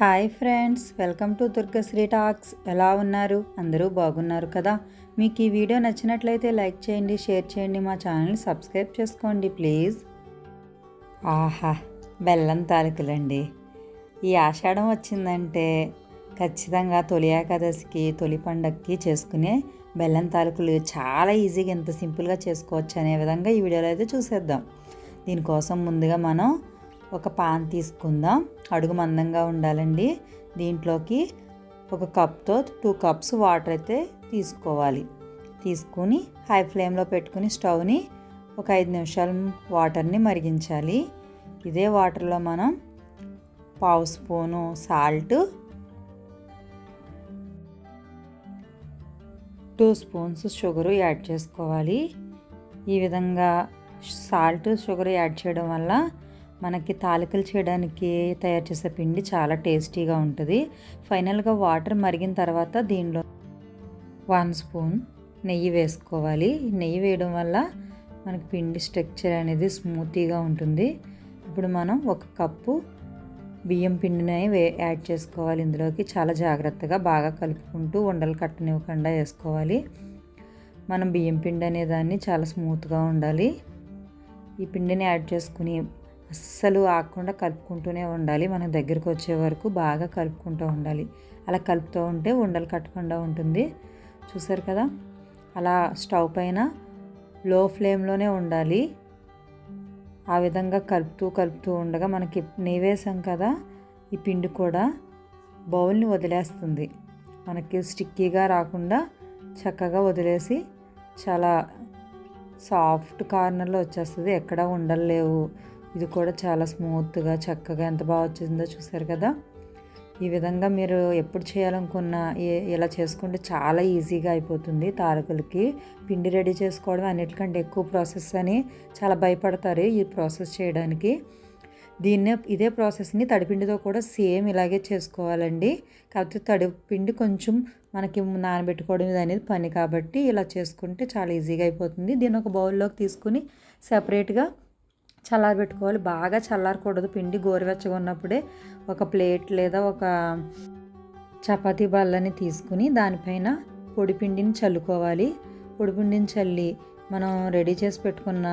Hi friends, welcome to Durgasri talks. ఎలా ఉన్నారు? అందరూ బాగున్నారు కదా? మీకు ఈ వీడియో నచ్చినట్లయితే లైక్ చేయండి, షేర్ చేయండి, మా ఛానల్ని సబ్స్క్రైబ్ చేసుకోండి ప్లీజ్. ఆహా, బెల్లం తాలికలండి. ఈ ఆషాఢం వచ్చిందంటే ఖచ్చితంగా తొలి ఏకాదశికి, తొలి పండగకి చేసుకునే బెల్లం తాలికలు చాలా ఈజీగా ఎంత సింపుల్గా చేసుకోవచ్చు అనే విధంగా ఈ వీడియోలో అయితే చూసేద్దాం. దీనికోసం ముందుగా మనం ఒక పాన్ తీసుకుందాం. అడుగు మందంగా ఉండాలండి. దీంట్లోకి ఒక కప్తో 2 కప్స్ వాటర్ అయితే తీసుకోవాలి. తీసుకుని హై ఫ్లేమ్లో పెట్టుకుని స్టవ్ని ఒక 5 నిమిషాలు వాటర్ని మరిగించాలి. ఇదే వాటర్లో మనం 1/2 spoon salt, 2 spoons sugar add చేసుకోవాలి. ఈ విధంగా సాల్ట్, షుగర్ యాడ్ చేయడం వల్ల మనకి తాలికలు చేయడానికి తయారు చేసే పిండి చాలా టేస్టీగా ఉంటుంది. ఫైనల్గా వాటర్ మరిగిన తర్వాత దీనిలో 1 స్పూన్ నెయ్యి వేసుకోవాలి. నెయ్యి వేయడం వల్ల మనకి పిండి స్ట్రక్చర్ అనేది స్మూతీగా ఉంటుంది. ఇప్పుడు మనం 1 కప్పు బియ్యం పిండిని యాడ్ చేసుకోవాలి. ఇందులోకి చాలా జాగ్రత్తగా బాగా కలుపుకుంటూ ఉండలు కట్టనివ్వకుండా వేసుకోవాలి. మనం బియ్యం పిండి అనే దాన్ని చాలా స్మూత్గా ఉండాలి. ఈ పిండిని యాడ్ చేసుకుని అస్సలు ఆగకుండా కలుపుకుంటూనే ఉండాలి. మన దగ్గరికి వచ్చే వరకు బాగా కలుపుకుంటూ ఉండాలి. అలా కలుపుతూ ఉంటే ఉండలు కట్టకుండా ఉంటుంది. చూసారు కదా, అలా స్టవ్ పైన లో ఫ్లేమ్లోనే ఉండాలి. ఆ విధంగా కలుపుతూ ఉండగా మనకి నెయ్యి వేసాం కదా, ఈ పిండి కూడా బౌల్ని వదిలేస్తుంది. మనకి స్టిక్కీగా రాకుండా చక్కగా వదిలేసి చాలా సాఫ్ట్ కార్నర్లో వచ్చేస్తుంది. ఎక్కడ ఉండలేవు. ఇది కూడా చాలా స్మూత్గా చక్కగా ఎంత బాగా వచ్చిందో చూసారు కదా. ఈ విధంగా మీరు ఎప్పుడు చేయాలనుకున్నా ఇలా చేసుకుంటే చాలా ఈజీగా అయిపోతుంది. తాలికలకి పిండి రెడీ చేసుకోవడం అన్నిటికంటే ఎక్కువ ప్రాసెస్ అని చాలా భయపడతారు ఈ ప్రాసెస్ చేయడానికి. ఇదే ప్రాసెస్ని తడిపిండితో కూడా సేమ్ ఇలాగే చేసుకోవాలండి. కాకపోతే తడిపిండి కొంచెం మనకి నానబెట్టుకోవడం అనేది పని కాబట్టి ఇలా చేసుకుంటే చాలా ఈజీగా అయిపోతుంది. దీన్ని ఒక బౌల్లోకి తీసుకుని సెపరేట్గా చల్లారబెట్టుకోవాలి. బాగా చల్లారకూడదు. పిండి గోరువెచ్చగా ఉన్నప్పుడే ఒక ప్లేట్ లేదా ఒక చపాతీ బల్లని తీసుకుని దానిపైన పొడి పిండిని చల్లుకోవాలి. పొడి పిండిని చల్లి మనం రెడీ చేసి పెట్టుకున్న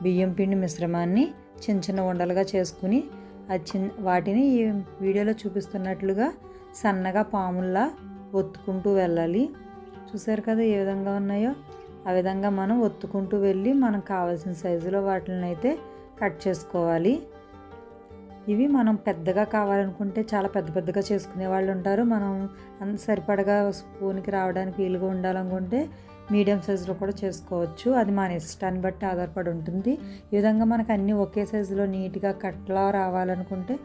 బియ్యం పిండి మిశ్రమాన్ని చిన్న చిన్న ఉండలుగా చేసుకుని వాటిని ఈ వీడియోలో చూపిస్తున్నట్లుగా సన్నగా పాముల్లా ఒత్తుకుంటూ వెళ్ళాలి. చూసారు కదా ఏ విధంగా ఉన్నాయో. ఆ విధంగా మనం ఒత్తుకుంటూ వెళ్ళి మనకు కావాల్సిన సైజులో వాటిని అయితే కట్ చేసుకోవాలి. ఇవి మనం పెద్దగా కావాలనుకుంటే చాలా పెద్దగా చేసుకునే వాళ్ళు ఉంటారు. మనం సరిపడగా స్పూన్కి రావడానికి వీలుగా ఉండాలనుకుంటే మీడియం సైజులో కూడా చేసుకోవచ్చు. అది మన ఇష్టాన్ని బట్టి ఆధారపడి ఉంటుంది. ఈ విధంగా మనకు అన్నీ ఒకే సైజులో నీట్గా కట్లా రావాలనుకుంటే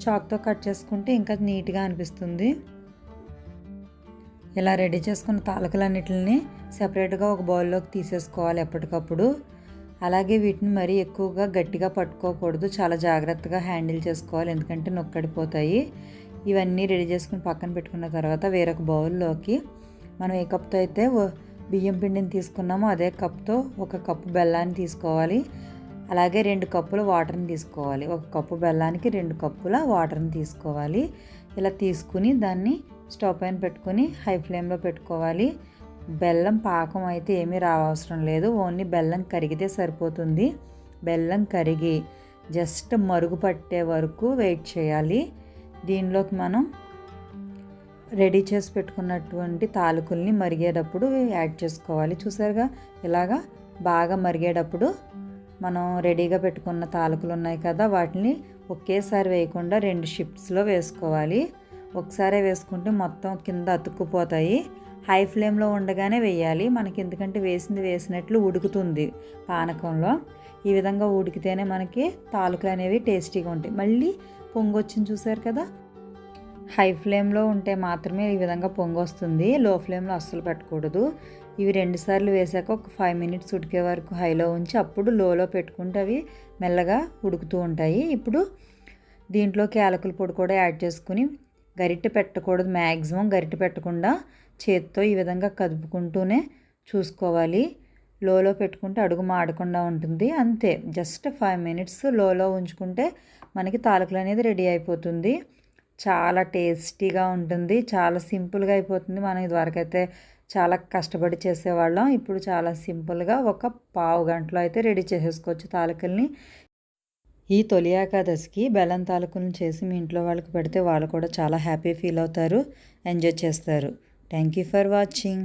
చాక్తో కట్ చేసుకుంటే ఇంకా నీట్గా అనిపిస్తుంది. ఇలా రెడీ చేసుకున్న తాలికలన్నిటిని సెపరేట్గా ఒక బౌల్లోకి తీసేసుకోవాలి ఎప్పటికప్పుడు. అలాగే వీటిని మరీ ఎక్కువగా గట్టిగా పట్టుకోకూడదు. చాలా జాగ్రత్తగా హ్యాండిల్ చేసుకోవాలి, ఎందుకంటే నొక్కడిపోతాయి. ఇవన్నీ రెడీ చేసుకుని పక్కన పెట్టుకున్న తర్వాత వేరొక బౌల్లోకి మనం ఏ కప్తో అయితే బియ్యం పిండిని తీసుకున్నామో అదే కప్తో 1 కప్పు బెల్లాన్ని తీసుకోవాలి. అలాగే 2 కప్పుల వాటర్ని తీసుకోవాలి. 1 కప్పు బెల్లానికి 2 కప్పుల వాటర్ని తీసుకోవాలి. ఇలా తీసుకుని దాన్ని స్టవ్ పైన పెట్టుకుని హై ఫ్లేమ్లో పెట్టుకోవాలి. బెల్లం పాకం అయితే ఏమీ రావసరం లేదు. ఓన్లీ బెల్లం కరిగితే సరిపోతుంది. బెల్లం కరిగి జస్ట్ మరుగు పట్టే వరకు వెయిట్ చేయాలి. దీనిలోకి మనం రెడీ చేసి పెట్టుకున్నటువంటి తాలికల్ని మరిగేటప్పుడు యాడ్ చేసుకోవాలి. చూసారుగా, ఇలాగా బాగా మరిగేటప్పుడు మనం రెడీగా పెట్టుకున్న తాలికలు ఉన్నాయి కదా, వాటిని ఒకేసారి వేయకుండా 2 షిఫ్ట్స్లో వేసుకోవాలి. ఒకసారి వేసుకుంటే మొత్తం కింద అతుక్కుపోతాయి. హై ఫ్లేమ్లో ఉండగానే వేయాలి. మనకి ఎందుకంటే వేసినట్లు ఉడుకుతుంది పానకంలో. ఈ విధంగా ఉడికితేనే మనకి తాలికలు అనేవి టేస్టీగా ఉంటాయి. మళ్ళీ పొంగు వచ్చింది చూసారు కదా. హై ఫ్లేమ్లో ఉంటే మాత్రమే ఈ విధంగా పొంగు వస్తుంది. లో ఫ్లేమ్లో అస్సలు పెట్టకూడదు. ఇవి 2 సార్లు వేసాక ఒక 5 మినిట్స్ ఉడికే వరకు హైలో ఉంచి అప్పుడు లోలో పెట్టుకుంటే అవి మెల్లగా ఉడుకుతూ ఉంటాయి. ఇప్పుడు దీంట్లోకి యాలకుల పొడి కూడా యాడ్ చేసుకుని గరిటె పెట్టకూడదు. మ్యాక్సిమం గరిటె పెట్టకుండా చేత్తో ఈ విధంగా కదుపుకుంటూనే చూసుకోవాలి. లోలో పెట్టుకుంటే అడుగు మాడకుండా ఉంటుంది. అంతే, జస్ట్ 5 మినిట్స్ లోలో ఉంచుకుంటే మనకి తాలికలు అనేది రెడీ అయిపోతుంది. చాలా టేస్టీగా ఉంటుంది. చాలా సింపుల్‌గా అయిపోతుంది. మనం ఇదివరకైతే చాలా కష్టపడి చేసేవాళ్ళం. ఇప్పుడు చాలా సింపుల్‌గా ఒక పావు గంటలో అయితే రెడీ చేసేసుకోవచ్చు తాలికల్ని. ఈ తొలి ఏకాదశికి బెల్లం తాలికలను చేసి మీ ఇంట్లో వాళ్ళకి పెడితే వాళ్ళు కూడా చాలా హ్యాపీ ఫీల్ అవుతారు. ఎంజాయ్ చేస్తారు. Thank you for watching.